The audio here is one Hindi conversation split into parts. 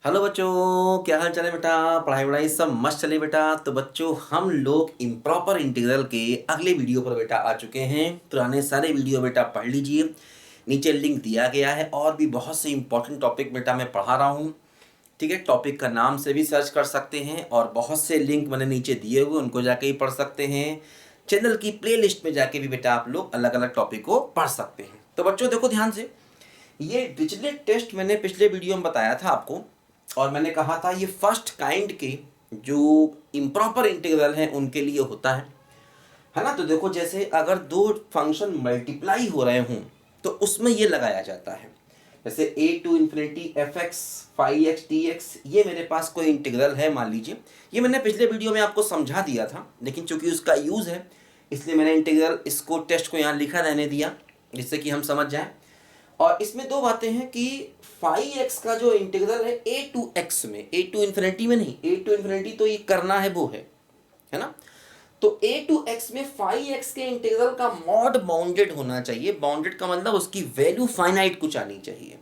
हेलो बच्चों, क्या हाल चाल है बेटा। पढ़ाई वढ़ाई सब मस्त चले बेटा। तो बच्चों हम लोग इम्प्रॉपर इंटीग्रल के अगले वीडियो पर बेटा आ चुके हैं। पुराने सारे वीडियो बेटा पढ़ लीजिए, नीचे लिंक दिया गया है। और भी बहुत से इंपॉर्टेंट टॉपिक बेटा मैं पढ़ा रहा हूँ। ठीक है, टॉपिक का नाम से भी सर्च कर सकते हैं और बहुत से लिंक मैंने नीचे दिए हुए, उनको जाके ही पढ़ सकते हैं। चैनल की प्लेलिस्ट में जाके भी बेटा आप लोग अलग अलग टॉपिक को पढ़ सकते हैं। तो बच्चों देखो ध्यान से, ये डिरिचलेट टेस्ट मैंने पिछले वीडियो में बताया था आपको, और मैंने कहा था ये फर्स्ट काइंड के जो इम्प्रॉपर इंटीग्रल हैं उनके लिए होता है ना। तो देखो जैसे अगर दो फंक्शन मल्टीप्लाई हो रहे हों तो उसमें ये लगाया जाता है। जैसे a to infinity f x five x d x, ये मेरे पास कोई इंटीग्रल है मान लीजिए। ये मैंने पिछले वीडियो में आपको समझा दिया था, लेकिन चूंकि उसका यूज़ है इसलिए मैंने इंटीग्रल इसको टेस्ट को यहाँ लिखा रहने दिया जिससे कि हम समझ जाएं। और इसमें दो बातें हैं कि फाइव एक्स का जो इंटीग्रल है ए टू एक्स में, ए टू इन्फिनिटी में नहीं, ए टू इन्फिनिटी तो ये करना है वो है ना। तो ए टू एक्स में फाइव एक्स के इंटीग्रल का मॉड बाउंडेड होना चाहिए। बाउंडेड का मतलब उसकी वैल्यू फाइनाइट कुछ आनी चाहिए।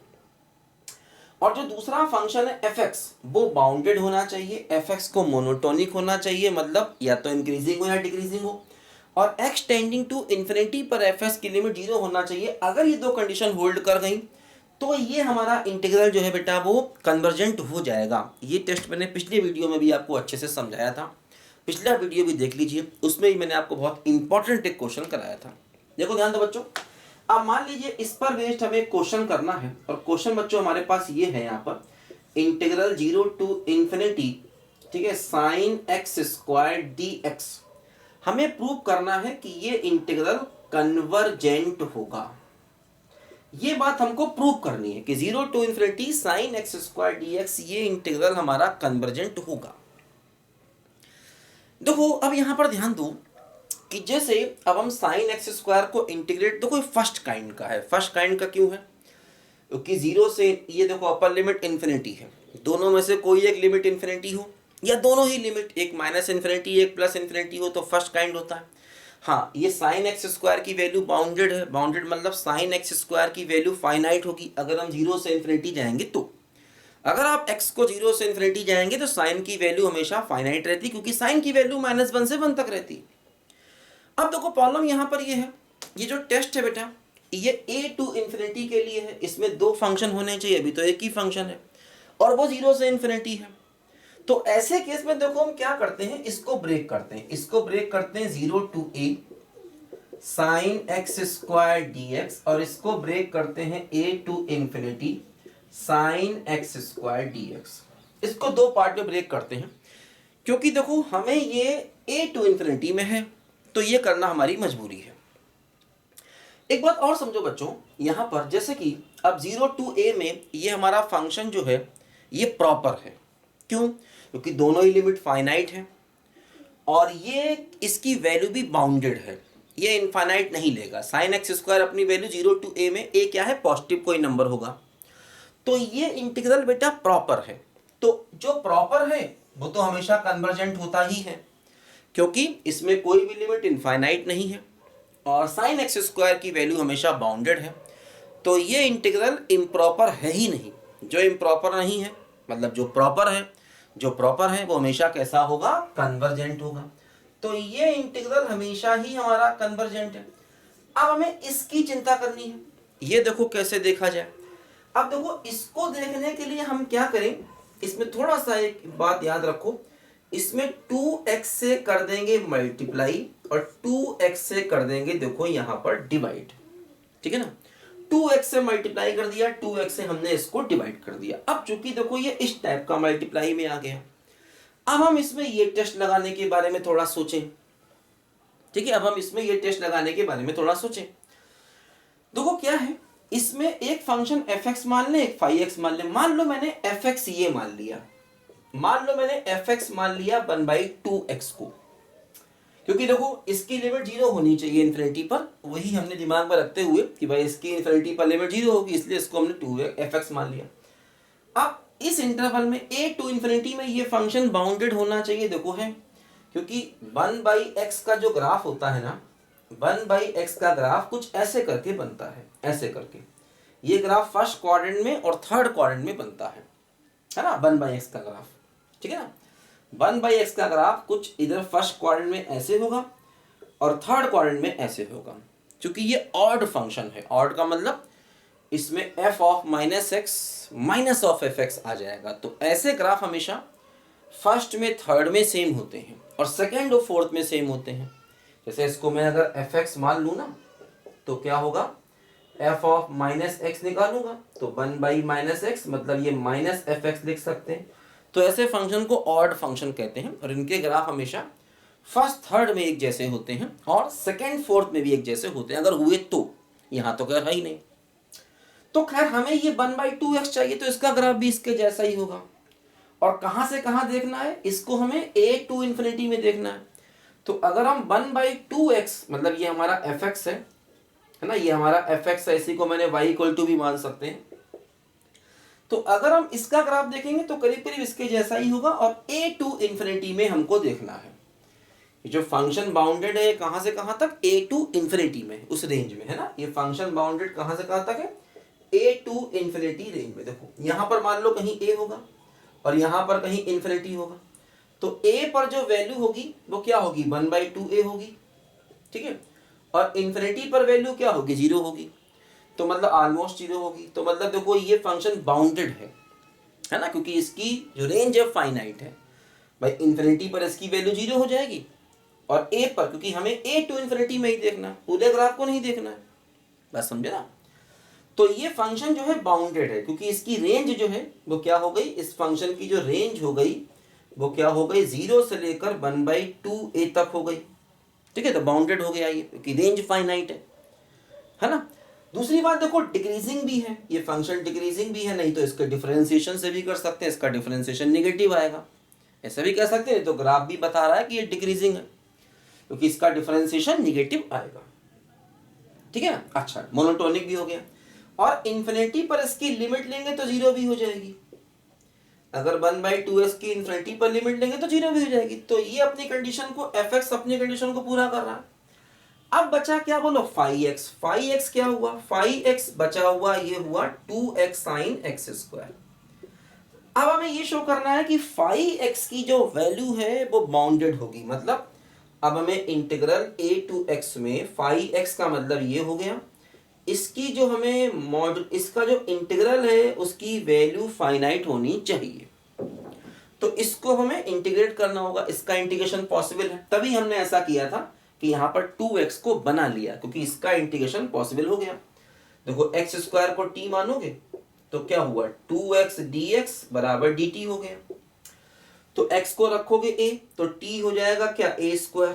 और जो दूसरा फंक्शन है एफ एक्स, वो बाउंडेड होना चाहिए। एफ एक्स को मोनोटोनिक होना चाहिए, मतलब या तो इंक्रीजिंग हो या डिक्रीजिंग हो। और एक्स टेंडिंग टू इन्फिनिटी पर एफ एक्स की लिमिट 0 होना चाहिए। अगर ये दो कंडीशन होल्ड कर गई तो ये हमारा इंटीग्रल जो है बेटा वो कन्वर्जेंट हो जाएगा। ये टेस्ट मैंने पिछले वीडियो में भी आपको अच्छे से समझाया था, पिछला वीडियो भी देख लीजिए, उसमें भी मैंने आपको बहुत इंपॉर्टेंट एक क्वेश्चन कराया था। देखो ध्यान दो बच्चों, अब मान लीजिए इस पर बेस्ड हमें क्वेश्चन करना है। और क्वेश्चन बच्चों हमारे पास ये है यहाँ पर इंटीग्रल 0 टू इन्फिनिटी, ठीक है, sign x square d x. हमें प्रूव करना है कि ये इंटीग्रल कन्वर्जेंट होगा। ये बात हमको प्रूव करनी है कि 0 to infinity sine x square d x, ये इंटीग्रल हमारा कन्वर्जेंट होगा। देखो अब यहां पर ध्यान दो कि जैसे अब हम साइन एक्स स्क्वायर को इंटीग्रेट, देखो फर्स्ट काइंड का है। फर्स्ट काइंड का क्यों है? क्योंकि 0 से ये देखो अपर लिमिट इन्फिनिटी है, दोनों में से कोई एक लिमिट इन्फिनिटी हो या दोनों ही लिमिट, एक माइनस इन्फिनिटी एक प्लस इन्फिनिटी हो तो फर्स्ट काइंड होता है। हाँ, ये साइन एक्स स्क्वायर की वैल्यू बाउंडेड है। बाउंडेड मतलब साइन एक्स स्क्वायर की वैल्यू फाइनाइट होगी अगर हम 0 से इन्फिनिटी जाएंगे तो। अगर आप x को 0 से इन्फिनिटी जाएंगे तो साइन की वैल्यू हमेशा फाइनाइट रहती, क्योंकि साइन की वैल्यू -1 से 1 तक रहती। अब देखो प्रॉब्लम यहाँ पर ये है, ये जो टेस्ट है बेटा ये a टू इन्फिनिटी के लिए है। इसमें दो फंक्शन होने चाहिए, अभी तो एक ही फंक्शन है और वो 0 से इन्फिनिटी है। तो ऐसे केस में देखो हम क्या करते हैं, इसको ब्रेक करते हैं। इसको ब्रेक करते हैं 0 to a sine x square d x, और इसको ब्रेक करते हैं a to infinity sine x square d x. इसको दो पार्ट में ब्रेक करते हैं क्योंकि देखो हमें ये a टू इन्फिनिटी में है तो ये करना हमारी मजबूरी है। एक बात और समझो बच्चों, यहां पर जैसे कि अब 0 टू a में ये हमारा फंक्शन जो है ये प्रॉपर है। क्यों? क्योंकि दोनों ही लिमिट फाइनाइट है और ये इसकी वैल्यू भी बाउंडेड है, ये इनफाइनाइट नहीं लेगा। साइन एक्स स्क्वायर अपनी वैल्यू 0 टू a में, a क्या है, पॉजिटिव कोई नंबर होगा, तो ये इंटीग्रल बेटा प्रॉपर है। तो जो प्रॉपर है वो तो हमेशा कन्वर्जेंट होता ही है क्योंकि इसमें कोई भी लिमिट इनफाइनाइट नहीं है और साइन एक्स स्क्वायर की वैल्यू हमेशा बाउंडेड है। तो ये इंटीग्रल इम्प्रॉपर है ही नहीं। जो इम्प्रॉपर नहीं है मतलब जो प्रॉपर है, जो प्रॉपर है वो हमेशा कैसा होगा, कन्वर्जेंट होगा। तो ये इंटीग्रल हमेशा ही हमारा कन्वर्जेंट है। अब हमें इसकी चिंता करनी है, ये देखो कैसे देखा जाए। अब देखो इसको देखने के लिए हम क्या करें, इसमें थोड़ा सा एक बात याद रखो, इसमें 2x से कर देंगे मल्टीप्लाई और 2x से कर देंगे देखो यहां पर डिवाइड, ठीक है ना। 2x से मल्टीप्लाई कर दिया, 2x से हमने इसको डिवाइड कर दिया। अब चूंकि देखो ये इस टाइप का मल्टीप्लाई में आ गया, अब हम इसमें ये टेस्ट लगाने के बारे में थोड़ा सोचें, ठीक है। अब हम इसमें ये टेस्ट लगाने के बारे में थोड़ा सोचें। देखो क्या है, इसमें एक फंक्शन एफ एक्स मान ले, एक फाइव एक्स मान ले। मान लो मैंने एफ एक्स ये मान लिया, मान लो मैंने एफ एक्स मान लिया 1/2x को, क्योंकि देखो इसकी लिमिट 0 होनी चाहिए इन्फिनिटी पर, वही हमने दिमाग में रखते हुए कि भाई इसकी इन्फिनिटी पर लिमिट 0 होगी, इसलिए इसको हमने 2f(x) मान लिया। अब इस इंटरवल में a टू इन्फिनिटी में ये फंक्शन बाउंडेड होना चाहिए, देखो है, क्योंकि 1/x का जो ग्राफ होता है ना, 1/x का ग्राफ कुछ ऐसे करके बनता है, ऐसे करके ये ग्राफ फर्स्ट क्वाड्रेंट में और थर्ड क्वाड्रेंट में बनता है। है ना, 1/x का ग्राफ, ठीक है ना। 1/x का ग्राफ कुछ इधर फर्स्ट क्वाड्रेंट में ऐसे होगा और थर्ड क्वाड्रेंट में ऐसे होगा, क्योंकि ये ऑड फंक्शन है। ऑड का मतलब इसमें f of -x minus of fx आ जाएगा। तो ऐसे ग्राफ हमेशा फर्स्ट में थर्ड में सेम होते हैं और सेकंड और फोर्थ में सेम होते हैं। जैसे इसको मैं अगर fx मान लूँ ना, तो क्या होगा, f ऑफ -x निकालूंगा तो 1/-x, मतलब ये -fx लिख सकते हैं। तो ऐसे फंक्शन को ऑड फंक्शन कहते हैं और इनके ग्राफ हमेशा फर्स्ट थर्ड में एक जैसे होते हैं और सेकंड फोर्थ में भी एक जैसे होते हैं, अगर हुए तो। यहाँ तो खैर है ही नहीं। तो खैर हमें ये 1/2x चाहिए, तो इसका ग्राफ भी इसके जैसा ही होगा। और कहाँ से कहाँ देखना है, इसको हमें a टू इन्फिनिटी में देखना है। तो अगर हम 1/2x, मतलब ये हमारा fx है ना, ये हमारा fx है, इसी को मैंने y इक्वल टू भी मान सकते हैं। तो अगर हम इसका ग्राफ देखेंगे तो करीब करीब इसके जैसा ही होगा और a टू इन्फिनिटी में हमको देखना है। ये जो फंक्शन बाउंडेड है कहाँ से कहाँ तक, a टू इन्फिनिटी में, उस रेंज में, है ना। ये फंक्शन बाउंडेड कहाँ से कहाँ तक है, a टू इन्फिनिटी रेंज में। देखो यहाँ पर मान लो कहीं a होगा और यहाँ पर कहीं इन्फिनिटी होगा, तो a पर जो वैल्यू होगी वो क्या होगी, 1/2a होगी, ठीक है। और इन्फिनिटी पर वैल्यू क्या होगी, 0 होगी, तो मतलब ऑलमोस्ट 0 होगी। तो मतलब देखो ये फंक्शन बाउंडेड है ना, क्योंकि इसकी जो रेंज है फाइनाइट है। भाई इन्फिनिटी पर इसकी वैल्यू 0 हो जाएगी और a पर, क्योंकि हमें a टू इन्फिनिटी में ही देखना है, पूरे ग्राफ को नहीं देखना है, बस समझे ना। तो ये फंक्शन जो है बाउंडेड है, क्योंकि इसकी रेंज जो है वो क्या हो गई, इस फंक्शन की जो रेंज हो गई वो क्या हो गई, 0 से लेकर 1/2a तक हो गई, ठीक है। तो बाउंडेड हो गया ये, क्योंकि रेंज फाइनाइट है ना। दूसरी बात देखो, डिक्रीजिंग भी है ये फंक्शन, डिक्रीजिंग भी है, नहीं तो इसका डिफरेंशिएशन से भी कर सकते हैं, इसका डिफरेंशिएशन नेगेटिव आएगा, ऐसा भी कह सकते हैं। तो ग्राफ भी बता रहा है कि ये डिक्रीजिंग है, क्योंकि इसका डिफरेंशिएशन नेगेटिव आएगा, ठीक है ना। अच्छा, मोनोटोनिक भी हो गया। और इन्फिनिटी पर इसकी लिमिट लेंगे तो 0 भी हो जाएगी। अगर 1/2x की इन्फिनिटी पर लिमिट लेंगे तो 0 भी हो जाएगी। तो ये अपनी कंडीशन को, fx अपनी कंडीशन को पूरा कर रहा है। अब बचा क्या, बोलो, phi-x। phi-x क्या हुआ, phi-x बचा हुआ ये हुआ 2x sin x²। अब हमें ये शो करना है कि phi-x की जो वैल्यू है वो बाउंडेड होगी। मतलब अब हमें इंटीग्रल a टू x में phi-x का मतलब ये हो गया, इसकी जो हमें इसका जो इंटीग्रल है उसकी वैल्यू फाइनाइट होनी चाहिए। तो इसको हमें इंटीग्रेट करना होगा, इसका इंटीग्रेशन पॉसिबल है, तभी हमने ऐसा किया था कि यहाँ पर 2x को बना लिया, क्योंकि इसका इंटीग्रेशन पॉसिबल हो गया। देखो x² को t मानोगे तो क्या हुआ, 2x dx बराबर dt हो गया। तो x को रखोगे a तो t हो जाएगा क्या, a²,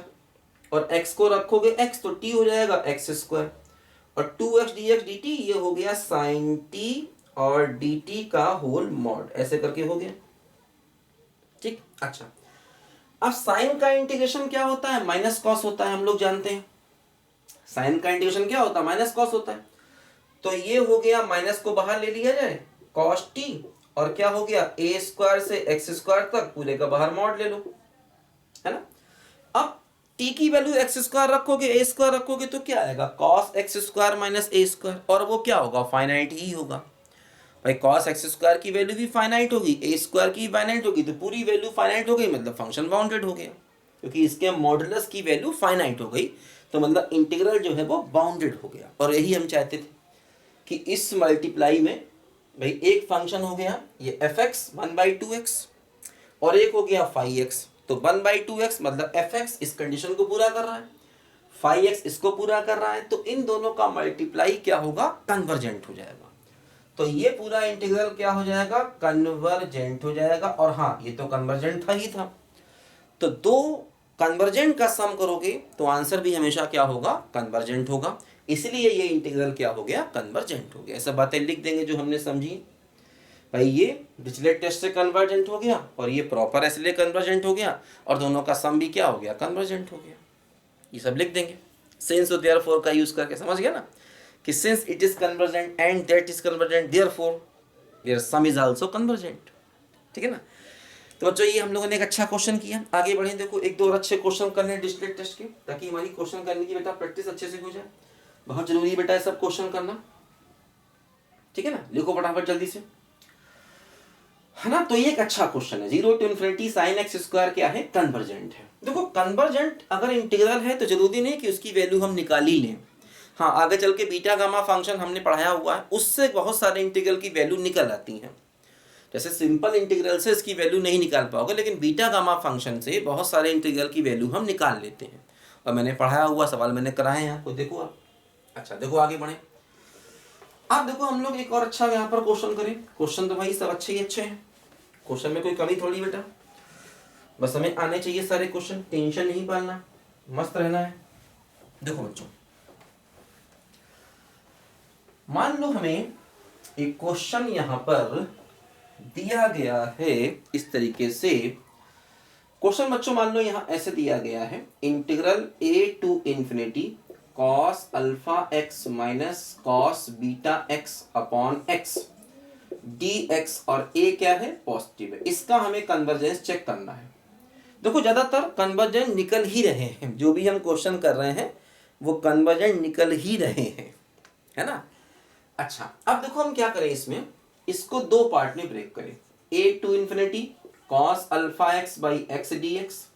और x को रखोगे x तो t हो जाएगा x², और 2x dx dt ये हो गया sin t और dt का होल मॉड, ऐसे करके हो गया, ठीक। अच्छा, अब साइन का इंटीग्रेशन क्या होता है, माइनस कॉस होता है, हम लोग जानते हैं। साइन का इंटीग्रेशन क्या होता है, माइनस कॉस होता है। तो ये हो गया, माइनस को बाहर ले लिया जाए, cos t, और क्या हो गया, a² से x² तक पूरे का बाहर मॉड ले लो, है ना। अब t की वैल्यू x² रखोगे, a² रखोगे तो क्या आएगा, cos x² माइनस a², और वो क्या होगा, फाइनाइट ही होगा। भाई cos x² की वैल्यू भी फाइनाइट होगी, a² की फाइनाइट होगी, तो पूरी वैल्यू फाइनाइट हो गई, मतलब फंक्शन बाउंडेड हो गया, क्योंकि इसके मॉडुलस की वैल्यू फाइनाइट हो गई, तो मतलब इंटीग्रल जो है वो बाउंडेड हो गया। और यही हम चाहते थे कि इस मल्टीप्लाई में भाई एक फंक्शन हो गया ये fx 1/2x और एक हो गया phi-x। तो 1/2x मतलब fx इस कंडीशन को पूरा कर रहा है, phi-x इसको पूरा कर रहा है, तो इन दोनों का मल्टीप्लाई क्या होगा, कन्वर्जेंट हो जाएगा। तो ये पूरा इंटीग्रल क्या हो जाएगा, कन्वर्जेंट हो जाएगा। और हाँ, ये तो कन्वर्जेंट था ही था, तो दो कन्वर्जेंट का सम करोगे तो आंसर भी हमेशा क्या होगा, कन्वर्जेंट होगा। इसलिए ये इंटीग्रल क्या हो गया, कन्वर्जेंट हो गया। ऐसा बातें लिख देंगे जो हमने समझी। भाई ये डिरिचलेट टेस्ट से कन्वर्जेंट हो गया और ये प्रॉपर इसलिए कन्वर्जेंट हो गया, और दोनों का सम भी क्या हो गया, कन्वर्जेंट हो गया। ये सब लिख देंगे। सिंस और देयरफॉर का यूज करके, समझ गया ना, कि since it is convergent and that is convergent, therefore their sum is also convergent, ठीक है ना। तो बच्चों ये हम लोगों ने एक अच्छा क्वेश्चन किया। आगे बढ़े, देखो एक दो और अच्छे क्वेश्चन कर लें डिरिचलेट टेस्ट के, ताकि हमारी क्वेश्चन करने की बेटा प्रैक्टिस अच्छे से हो जाए। बहुत जरूरी है बेटा सब क्वेश्चन करना, ठीक है ना। लिखो फटाफट जल्दी से। है ना। तो ये एक अच्छा क्वेश्चन है, 0 to infinity sine x square क्या है, कन्वर्जेंट है। देखो कन्वर्जेंट अगर इंटीग्रल है तो जरूरी नहीं कि उसकी वैल्यू हम निकाल ही लें। हाँ, आगे चल के बीटा गामा फंक्शन हमने पढ़ाया हुआ है, उससे बहुत सारे इंटीग्रल की वैल्यू निकल आती हैं। जैसे सिंपल इंटीग्रल से इसकी वैल्यू नहीं निकाल पाओगे, लेकिन बीटा गामा फंक्शन से बहुत सारे इंटीग्रल की वैल्यू हम निकाल लेते हैं। और मैंने पढ़ाया हुआ सवाल मैंने कराए हैं आपको, देखो आप। अच्छा देखो आगे बढ़े। आप देखो हम लोग एक और अच्छा यहाँ पर क्वेश्चन करें। क्वेश्चन तो भाई सब अच्छे ही अच्छे हैं, क्वेश्चन में कोई कमी थोड़ी बेटा, बस हमें आने चाहिए सारे क्वेश्चन, टेंशन नहीं पालना, मस्त रहना है। देखो बच्चों, मान लो हमें एक क्वेश्चन यहाँ पर दिया गया है इस तरीके से। क्वेश्चन बच्चों मान लो यहाँ ऐसे दिया गया है, integral a to infinity cos alpha x minus cos beta x upon x dx, और a क्या है, पॉजिटिव है। इसका हमें कन्वर्जेंस चेक करना है। देखो ज्यादातर कन्वर्जेंट निकल ही रहे हैं, जो भी हम क्वेश्चन कर रहे हैं वो कन्वर्जेंट निकल ही रहे हैं, है ना। अच्छा अब देखो हम क्या करें इसमें, इसको दो पार्ट में ब्रेक करें, a to infinity cos alpha x by x d x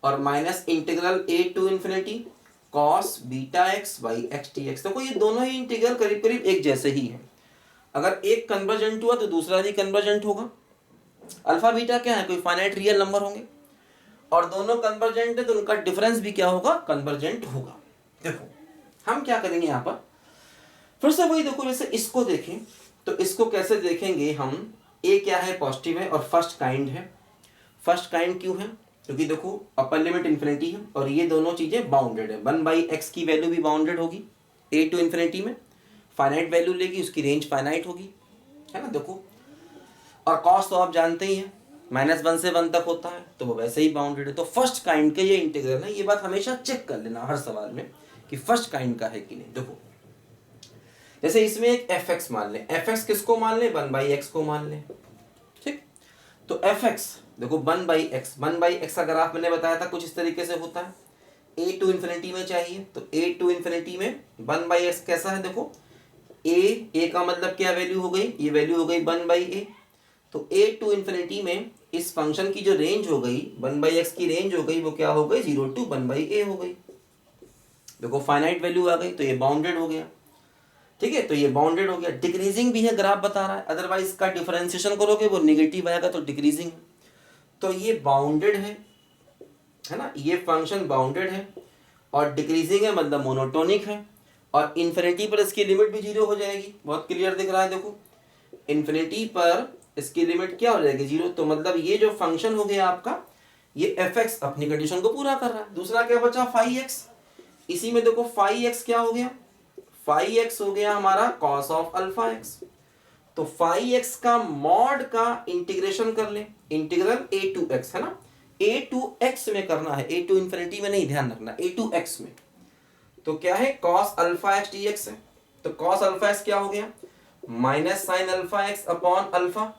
और minus integral a to infinity cos beta x by x d x. देखो ये दोनों ही इंटीग्रल करीब करीब एक जैसे ही हैं। अगर एक कन्वर्जेंट हुआ तो दूसरा भी कन्वर्जेंट होगा। अल्फा बीटा क्या है, कोई फाइनाइट रियल नंबर होंगे, और दोनों कन्वर्जेंट है तो उनका डिफरेंस भी क्या होगा, कन्वर्जेंट होगा। देखो हम क्या करेंगे यहाँ पर, फिर से वही देखो, जैसे इसको देखें तो इसको कैसे देखेंगे हम, ए क्या है, पॉजिटिव है और फर्स्ट काइंड है। फर्स्ट काइंड क्यों है, क्योंकि देखो अपर लिमिट इन्फिनिटी है और ये दोनों चीजें बाउंडेड है। 1/x की वैल्यू भी बाउंडेड होगी a टू इन्फिनिटी में, फाइनाइट वैल्यू लेगी, उसकी रेंज फाइनाइट होगी, है ना। देखो और कॉस तो आप जानते ही हैं -1 से 1 तक होता है, तो वो वैसे ही बाउंडेड है। तो फर्स्ट काइंड के ये इंटीग्रल है, ये बात हमेशा चेक कर लेना हर सवाल में कि फर्स्ट काइंड का है कि नहीं। देखो जैसे इसमें एक fx मान लें, fx किसको मान लें, 1/x को मान लें, ठीक। तो fx देखो 1/x का ग्राफ मैंने बताया था कुछ इस तरीके से होता है। a टू इन्फिनिटी में चाहिए, तो a टू इन्फिनिटी में 1/x कैसा है, देखो a का मतलब क्या वैल्यू हो गई, ये वैल्यू हो गई 1/a। तो a टू इन्फिनिटी में इस फंक्शन की जो रेंज हो गई 1/x की रेंज हो गई, वो क्या हो गई, 0 to 1/a हो गई। देखो फाइनाइट वैल्यू आ गई तो ये बाउंडेड हो गया, ठीक है। तो ये बाउंडेड हो गया, डिक्रीजिंग भी है, ग्राफ बता रहा है, अदरवाइज इसका डिफरेंशिएशन करोगे वो निगेटिव आएगा तो डिक्रीजिंग। तो ये बाउंडेड है ना, ये फंक्शन बाउंडेड है और डिक्रीजिंग है मतलब मोनोटोनिक है, और इन्फिनिटी पर इसकी लिमिट भी 0 हो जाएगी। बहुत क्लियर दिख रहा है, देखो इन्फिनिटी पर इसकी लिमिट क्या हो जाएगी, 0। तो मतलब ये जो फंक्शन हो गया आपका, ये fx अपनी कंडीशन को पूरा कर रहा है। दूसरा क्या बचा, phi-x, इसी में देखो phi-x क्या हो गया, phi-x हो गया हमारा cos ऑफ अल्फा एक्स। तो phi-x का मॉड का इंटीग्रेशन कर ले, इंटीग्रल a टू x है ना, a टू x में करना है, a टू इन्फिनिटी में नहीं, ध्यान रखना, a टू x में। तो क्या है, cos अल्फा एक्स dx है। तो cos अल्फा एक्स क्या हो गया, minus sine alpha x upon alpha,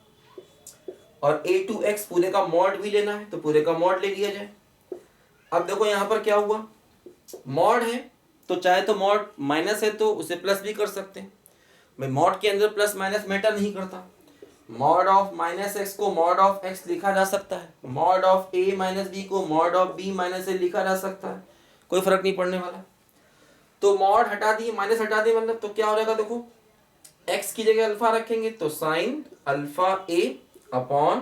और a टू x पूरे का मॉड भी लेना है तो पूरे का मॉड ले लिया जाए। अब देखो यहाँ पर क्या हुआ, मॉड है तो चाहे तो मॉड माइनस है तो उसे प्लस भी कर सकते हैं भाई, मॉड के अंदर प्लस माइनस मैटर नहीं करता। मॉड ऑफ माइनस एक्स को मॉड ऑफ एक्स लिखा जा सकता है, mod of a minus b को mod of b minus a लिखा जा सकता है, कोई फर्क नहीं पड़ने वाला। तो मॉड हटा दिए, माइनस हटा दिए, मतलब तो क्या हो जाएगा, देखो x की जगह अल्फा रखेंगे तो sine alpha a upon,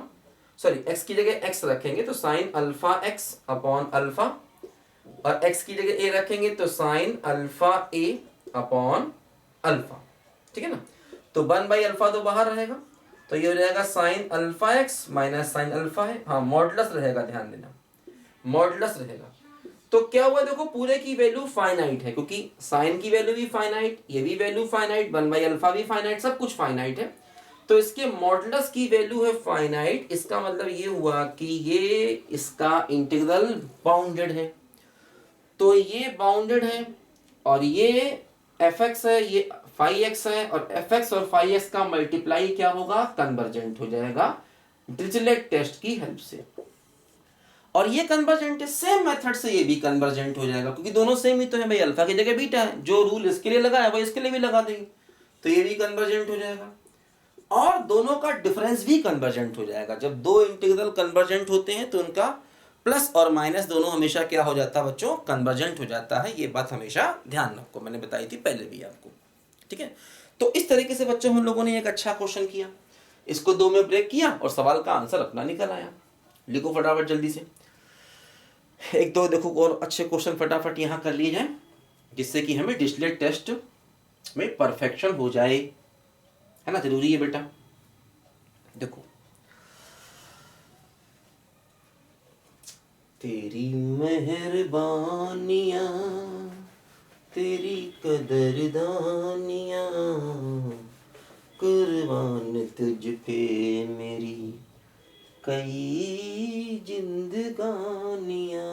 sorry x की जगह x रखेंगे तो sine alpha x upon alpha, और x की जगह a रखेंगे तो sine alpha a upon alpha, ठीक है ना। तो 1/अल्फा तो बाहर रहेगा, तो ये हो जाएगा sine alpha x minus sine alpha है, हाँ मॉडुलस रहेगा, ध्यान देना मॉडुलस रहेगा। तो क्या हुआ, देखो पूरे की वैल्यू फाइनाइट है, क्योंकि साइन की वैल्यू भी फाइनाइट, ये भी वैल्यू फाइनाइट, 1/अल्फा भी फाइनाइट, सब कुछ फाइनाइट है। तो इसके मॉडुलस की वैल्यू है फाइनाइट, इसका मतलब ये हुआ कि ये इसका इंटीग्रल बाउंडेड है। तो ये बाउंडेड है और ये fx है, ये phi-x है, और fx और phi-x का मल्टीप्लाई क्या होगा, कन्वर्जेंट हो जाएगा डिरिचलेट टेस्ट की हेल्प से। और ये कन्वर्जेंट है, सेम मेथड से ये भी कन्वर्जेंट हो जाएगा, क्योंकि दोनों सेम ही तो है भाई, अल्फा की जगह बीटा है, जो रूल इसके लिए लगा है वो इसके लिए भी लगा देंगे, तो ये भी कन्वर्जेंट हो जाएगा। और दोनों का डिफरेंस भी कन्वर्जेंट हो जाएगा। जब दो इंटीग्रल कन्वर्जेंट होते हैं तो उनका प्लस और माइनस दोनों हमेशा क्या हो जाता है बच्चों, कन्वर्जेंट हो जाता है। ये बात हमेशा ध्यान रखो, मैंने बताई थी पहले भी आपको, ठीक है। तो इस तरीके से बच्चों हम लोगों ने एक अच्छा क्वेश्चन किया, इसको दो में ब्रेक किया और सवाल का आंसर अपना निकल आया। लिखो फटाफट जल्दी से, एक दो देखो और अच्छे क्वेश्चन फटाफट यहाँ कर लिए जाए, जिससे कि हमें डिरिचलेट टेस्ट में परफेक्शन हो जाए, है ना, जरूरी है बेटा। देखो, तेरी मेहरबानियां, तेरी कदरदानियां, कुर्बान तुझ पे मेरी कई जिंदगानियां,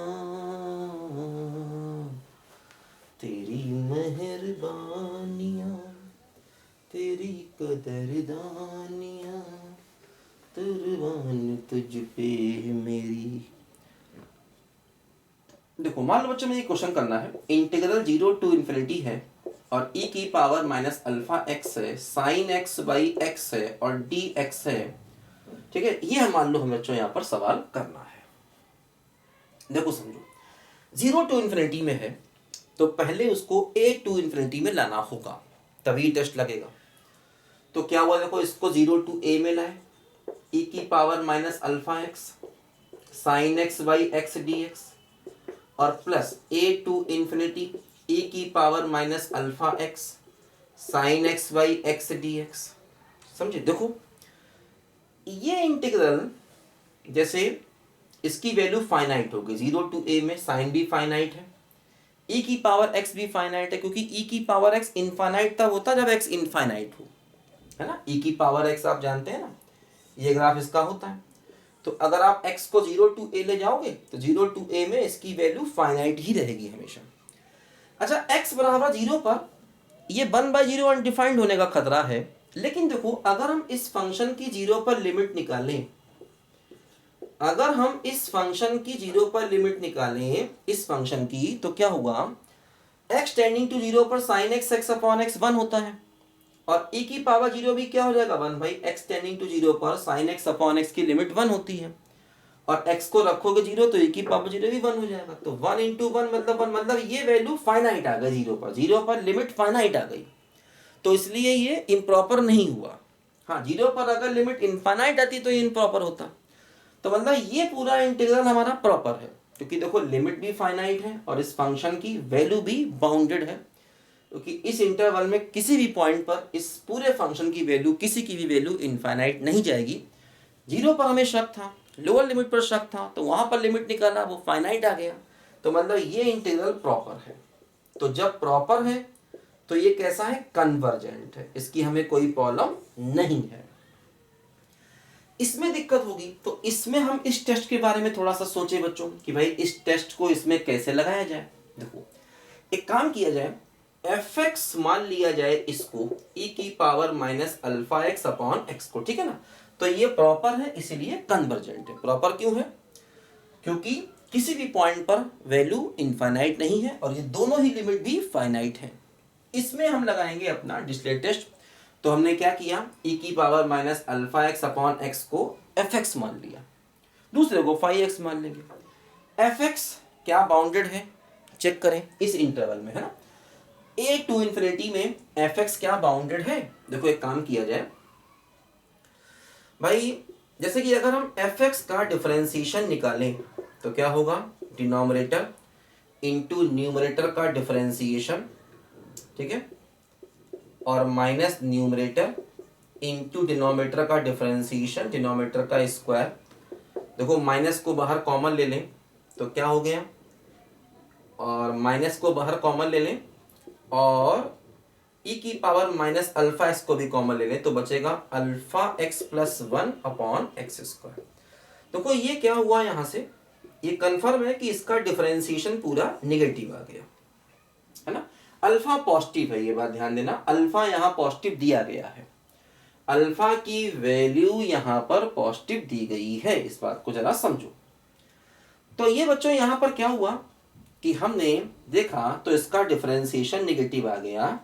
तेरी मेहरबानियां, तेरी कदरदानियां, कुर्बान तुझ पे मेरी। देखो मान लो बच्चों में ये क्वेश्चन करना है, इंटीग्रल 0 टू इन्फिनिटी है और e की पावर माइनस अल्फा एक्स है, साइन एक्स बाई एक्स है और डी एक्स है, ठीक है। ये मान लो हमें बच्चों यहाँ पर सवाल करना है। देखो समझो, 0 टू इन्फिनिटी में है तो पहले उसको a टू इन्फिनिटी में लाना होगा, तभी टेस्ट लगेगा। तो क्या हुआ, देखो इसको 0 टू a में लाए, e की power minus alpha x sine x by x d x और plus a to infinity e की power minus alpha x sine x by x d x. समझे, देखो ये इंटीग्रल जैसे इसकी वैल्यू फाइनाइट होगी, 0 टू a में साइन भी फाइनाइट है, e की पावर x भी फाइनाइट है, क्योंकि e की पावर x इनफाइनाइट तब होता है जब x इनफाइनाइट हो, है ना। e की पावर x आप जानते हैं ना, ये ग्राफ इसका होता है। तो अगर आप x को 0 टू a ले जाओगे तो 0 टू a में इसकी वैल्यू फाइनाइट ही रहेगी हमेशा। अच्छा, x बराबर 0 पर ये 1/0 अनडिफाइंड होने का खतरा है, लेकिन देखो अगर हम इस फंक्शन की 0 पर लिमिट निकालें, अगर हम इस फंक्शन की 0 पर लिमिट निकालें इस फंक्शन की, तो क्या होगा, x टेंडिंग टू 0 पर sine x x upon x 1 होता है और e की पावर 0 भी क्या हो जाएगा 1 भाई x टेंडिंग टू 0 पर साइन एक्स अपॉन एक्स की लिमिट 1 होती है और x को रखोगे 0 तो e की पावर 0 भी 1 हो जाएगा। तो 1 इंटू 1 मतलब 1, मतलब ये वैल्यू फाइनाइट आ गई 0 पर लिमिट फाइनाइट आ गई, तो इसलिए ये इम्प्रॉपर नहीं हुआ। हाँ, 0 पर अगर लिमिट इनफाइनाइट आती तो ये इम्प्रॉपर होता। तो मतलब ये पूरा इंटीग्रल हमारा प्रॉपर है, क्योंकि देखो लिमिट भी फाइनाइट है और इस फंक्शन की वैल्यू भी बाउंडेड है, क्योंकि इस इंटरवल में किसी भी पॉइंट पर इस पूरे फंक्शन की वैल्यू, किसी की भी वैल्यू इनफाइनाइट नहीं जाएगी। 0 पर हमें शक था, लोअर लिमिट पर शक था, तो वहां पर लिमिट निकाला, वो फाइनाइट आ गया, तो मतलब ये इंटीग्रल प्रॉपर है। तो जब प्रॉपर है तो ये कैसा है, कन्वर्जेंट है, इसकी हमें कोई प्रॉब्लम नहीं है। इसमें दिक्कत होगी तो इसमें हम इस टेस्ट के बारे में थोड़ा सा सोचे बच्चों कि भाई इस टेस्ट को इसमें कैसे लगाया जाए। देखो एक काम किया जाए, fx मान लिया जाए इसको e की power minus alpha x upon x को, ठीक है ना। तो ये प्रॉपर है, इसीलिए कन्वर्जेंट है। प्रॉपर क्यों है, क्योंकि किसी भी पॉइंट पर वैल्यू इनफाइनाइट नहीं है और ये दोनों ही लिमिट भी फाइनाइट है। इसमें हम लगाएंगे अपना डिरिचलेट टेस्ट। तो हमने क्या किया, e की power minus alpha x upon x को fx मान लिया, दूसरे को फाई एक्स मान लेंगे। fx क्या बाउंडेड है, चेक करें इस इंटरवल में, है ना। a टू इन्फिनिटी में fx क्या बाउंडेड है। देखो एक काम किया जाए भाई, जैसे कि अगर हम fx का डिफरेंशिएशन निकालें तो क्या होगा, डिनोमिनेटर इंटू न्यूमरेटर का डिफरेंशिएशन, ठीक है, और माइनस न्यूमरेटर इंटू डिनोमिनेटर का डिफरेंशिएशन, डिनोमिनेटर का स्क्वायर। देखो माइनस को बाहर कॉमन ले लें तो क्या हो गया, और माइनस को बाहर कॉमन ले लें और e की पावर माइनस अल्फा एक्स को भी कॉमन ले लें तो बचेगा alpha x plus 1 upon x square. देखो ये क्या हुआ, यहाँ से ये कंफर्म है कि इसका डिफरेंशिएशन पूरा निगेटिव आ गया, है ना। अल्फा पॉजिटिव है, ये बात ध्यान देना, अल्फा यहाँ पॉजिटिव दिया गया है, अल्फा की वैल्यू यहाँ पर पॉजिटिव दी गई है, इस बात को जरा समझो। तो ये बच्चों यहाँ पर क्या हुआ कि हमने देखा तो इसका डिफरेंशिएशन निगेटिव आ गया,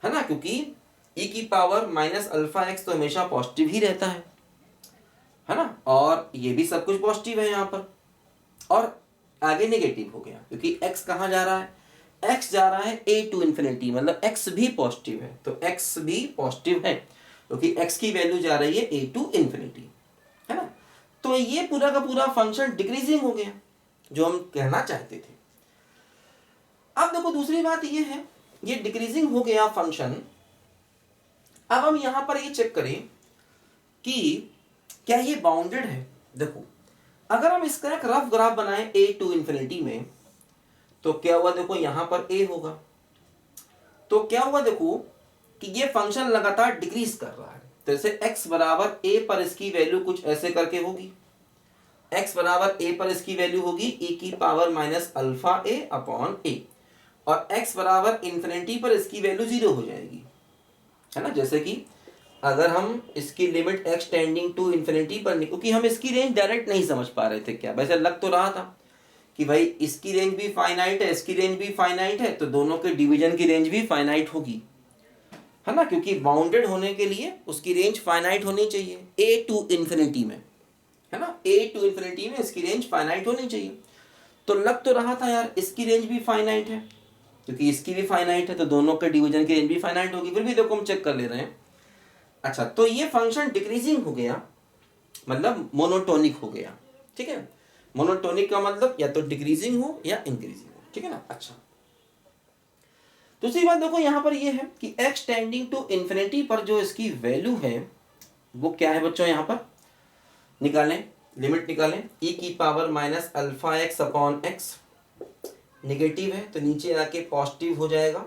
है ना, क्योंकि ई की पावर माइनस अल्फा एक्स तो हमेशा पॉजिटिव ही रहता है ना, और ये भी सब कुछ पॉजिटिव है यहाँ पर, और आगे नेगेटिव हो गया क्योंकि x कहाँ जा रहा है, x जा रहा है a टू इन्फिनिटी, मतलब x भी पॉजिटिव है, तो x भी पॉजिटिव है क्योंकि x की वैल्यू जा रही है a टू इन्फिनिटी, है ना। तो ये पूरा का पूरा फंक्शन डिक्रीजिंग हो गया जो हम कहना चाहते थे। अब देखो दूसरी बात ये है, ये डिक्रीजिंग हो गया फंक्शन। अब हम यहां पर ये चेक करें कि क्या ये बाउंडेड है। देखो अगर हम इसका एक रफ ग्राफ बनाएं a टू इन्फिनिटी में, तो क्या हुआ, देखो यहां पर a होगा, तो क्या हुआ देखो कि ये फंक्शन लगातार डिक्रीज कर रहा है। तो जैसे x बराबर a पर इसकी वैल्यू कुछ ऐसे करके होगी, x बराबर a पर इसकी वैल्यू होगी e की power minus alpha a upon a, और x बराबर इन्फिनिटी पर इसकी वैल्यू 0 हो जाएगी, है ना। जैसे कि अगर हम इसकी limit x tending to infinity पर, क्योंकि हम इसकी रेंज डायरेक्ट नहीं समझ पा रहे थे, क्या वैसे लग तो रहा था कि भाई इसकी रेंज भी फाइनाइट है, इसकी रेंज भी फाइनाइट है, तो दोनों के डिवीजन की रेंज भी फाइनाइट होगी, है ना, क्योंकि बाउंडेड होने के लिए उसकी रेंज फाइनाइट होनी चाहिए a टू इन्फिनिटी में, है ना, a टू इन्फिनिटी में इसकी रेंज फाइनाइट होनी चाहिए। तो लग तो रहा था यार इसकी रेंज भी फाइनाइट है, क्योंकि इसकी भी फाइनाइट है तो दोनों के डिवीजन की रेंज भी फाइनाइट होगी, फिर भी देखो हम चेक कर ले रहे हैं। अच्छा, तो ये फंक्शन डिक्रीजिंग हो गया, मतलब मोनोटोनिक हो गया, ठीक है। मोनोटोनिक का मतलब या तो डिक्रीजिंग हो या इंक्रीजिंग हो, ठीक है ना। अच्छा, दूसरी बात देखो यहां पर ये है कि x टेंडिंग टू इन्फिनिटी पर जो इसकी वैल्यू है वो क्या है बच्चों, यहां पर निकालें, लिमिट निकालें, e की power minus alpha x upon x, negative है तो नीचे आके पॉजिटिव हो जाएगा,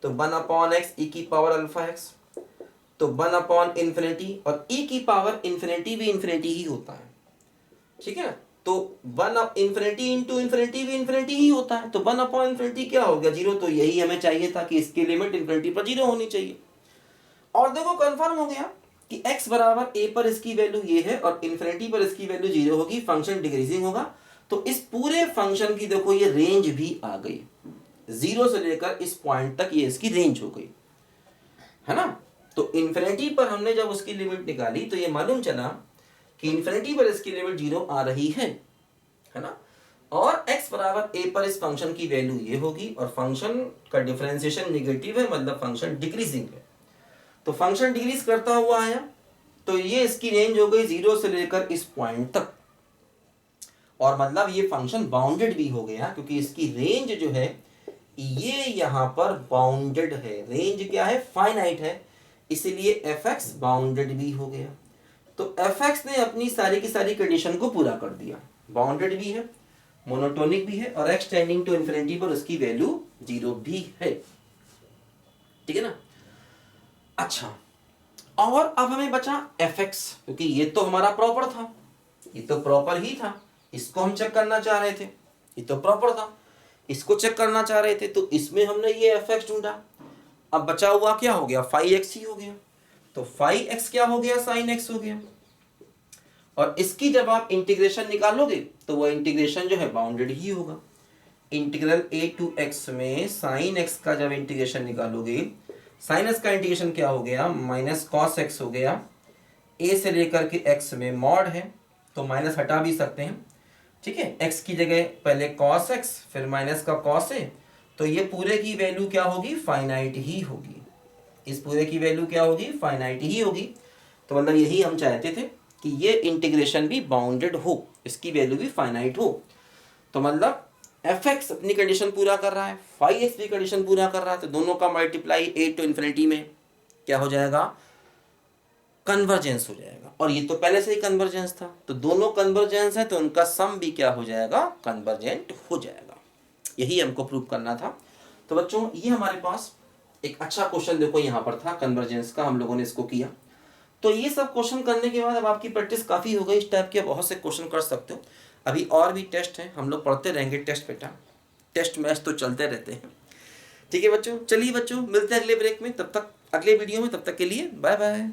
तो 1 अपॉन एक्स ई की पावर अल्फा एक्स, तो 1 अपॉन इन्फिनिटी, और e की पावर इन्फिनिटी भी इन्फिनिटी ही होता है, ठीक है ना। तो 1 अप इन्फिनिटी इंटू इन्फिनिटी भी इन्फिनिटी ही होता है, तो 1 अपॉन इन्फिनिटी क्या हो गया, 0, तो यही हमें चाहिए था कि इसकी लिमिट इन्फिनिटी पर 0 होनी चाहिए। और देखो कंफर्म हो गया कि x बराबर a पर इसकी वैल्यू ये है और इन्फिनिटी पर इसकी वैल्यू 0 होगी, फंक्शन डिक्रीजिंग होगा। तो इस पूरे फंक्शन की देखो ये रेंज भी आ गई, 0 से लेकर इस पॉइंट तक ये इसकी रेंज हो गई, है ना। तो इन्फिनिटी पर हमने जब उसकी लिमिट निकाली तो ये मालूम चला कि इन्फिनिटी पर इसकी लिमिट 0 आ रही है ना, और x बराबर a पर इस फंक्शन की वैल्यू ये होगी, और फंक्शन का डिफरेंशिएशन नेगेटिव है, मतलब फंक्शन डिक्रीजिंग है। तो फंक्शन डिक्रीज करता हुआ आया, तो ये इसकी रेंज हो गई 0 से लेकर इस पॉइंट तक, और मतलब ये फंक्शन बाउंडेड भी हो गया क्योंकि इसकी रेंज जो है ये यहां पर बाउंडेड है, रेंज क्या है, फाइनाइट है, इसीलिए fx बाउंडेड भी हो गया। तो fx ने अपनी सारी की सारी कंडीशन को पूरा कर दिया, बाउंडेड भी है, मोनोटोनिक भी है, और x टेंडिंग टू इन्फिनिटी पर उसकी वैल्यू 0 भी है, ठीक है ना। अच्छा, और अब हमें बचा fx, क्योंकि ये तो हमारा प्रॉपर था, ये तो प्रॉपर ही था, इसको हम चेक करना चाह रहे थे, ये तो प्रॉपर था, इसको चेक करना चाह रहे थे, तो इसमें हमने ये fx ढूंढा। अब बचा हुआ क्या हो गया, 5x ही हो गया, तो 5x क्या हो गया, sin x हो गया। और इसकी जब आप इंटीग्रेशन निकालोगे तो वो इंटीग्रेशन जो है बाउंडेड ही होगा। इंटीग्रल a टू x में sin x का जब इंटीग्रेशन निकालोगे, sin x का इंटीग्रेशन क्या हो गया, माइनस कॉस x हो गया, a से लेकर के x में मॉड है तो माइनस हटा भी सकते हैं, ठीक है। x की जगह पहले cos x फिर माइनस का cos a, तो ये पूरे की वैल्यू क्या होगी, फाइनाइट ही होगी, इस पूरे की वैल्यू क्या होगी, फाइनाइट ही होगी। तो मतलब यही हम चाहते थे कि ये इंटीग्रेशन भी बाउंडेड हो, इसकी वैल्यू भी फाइनाइट हो। तो मतलब fx अपनी कंडीशन पूरा कर रहा है, 5x भी कंडीशन पूरा कर रहा है, तो दोनों का मल्टीप्लाई a टू इन्फिनिटी में क्या हो जाएगा, कन्वर्जेंस हो जाएगा, और ये तो पहले से ही कन्वर्जेंस था, तो दोनों कन्वर्जेंस है तो उनका सम भी क्या हो जाएगा, कन्वर्जेंट हो जाएगा। यही हमको प्रूव करना था। तो बच्चों ये हमारे पास एक अच्छा क्वेश्चन देखो यहाँ पर था कन्वर्जेंस का, हम लोगों ने इसको किया। तो ये सब क्वेश्चन करने के बाद अब आपकी प्रैक्टिस काफ़ी हो गई, इस टाइप के बहुत से क्वेश्चन कर सकते हो। अभी और भी टेस्ट हैं, हम लोग पढ़ते रहेंगे टेस्ट बेटा, टेस्ट मैच तो चलते रहते हैं, ठीक है बच्चों। चलिए बच्चों मिलते हैं अगले ब्रेक में, तब तक अगले वीडियो में, तब तक के लिए बाय बाय।